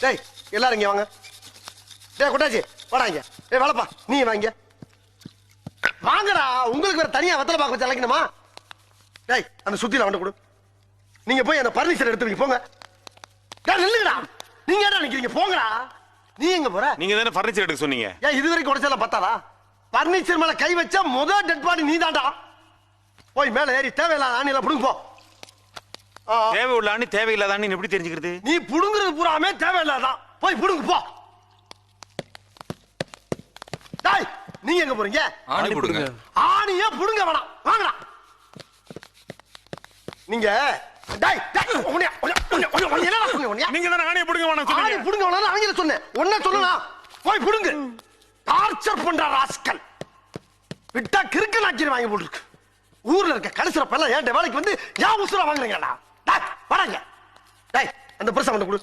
டேய் எல்லாரும் இங்க வாங்க. டேய் கொட்டாச்சி வாடாங்க. டேய் வாழப்பா நீ வாங்க. வாங்கடா, உங்களுக்கு வேற தனியா வெத்தலை பாக்க வச்சு அழைக்கணுமா? டேய் அந்த சுத்தில வந்து கொடு. நீங்க போய் அந்த பர்னிச்சர் எடுத்து வைங்க போங்க. டேய் நில்லுங்கடா. நீங்க ஏன்டா நிக்கிறீங்க? போங்கடா. நீ எங்க போற? நீங்க தானே ஃபர்னிச்சர் எடுக்க சொன்னீங்க. ஏன் இதுவரைக்கும் உடைச்சல பத்தாதா? பர்னிச்சர் மேல கை வச்சா முதல் டெட் பாடி நீதான்டா. போய் மேல ஏறி தேவையில்லாத ஆணில புடுங்க போ. தேவை உள்ள ஆணி தேவையில்லாத ஆணி எப்படி தெரிஞ்சுக்கிறது? நீ புடுங்குறது பூராமே தேவையில்லாதான். போய் புடுங்க போ. டேய் நீங்க எங்க போறீங்க? ஆணி புடுங்க. ஆணியே புடுங்க வேணாம். வாங்கடா. நீங்க டேய் டேய் என்னடா சொன்னீங்க? நீங்க தானே ஆணியை புடுங்க வேணாம் ஆணி சொன்னீங்க. புடுங்க வேணாம் அவங்கள சொன்னேன். ஒண்ணே சொல்லலாம். போய் புடுங்க. டார்ச்சர் பண்ற ராஸ்கல். விட்டா கிறுக்கு நாக்கிர வாங்கி போட்டுருக்கு. ஊர்ல இருக்க கடைசில எல்லாம் ஏன் வேலைக்கு வந்து ஏன் உசுர வாங்குறீங்கடா? டேய் வாடங்க. டேய் அந்த பிரசவம் கொடு.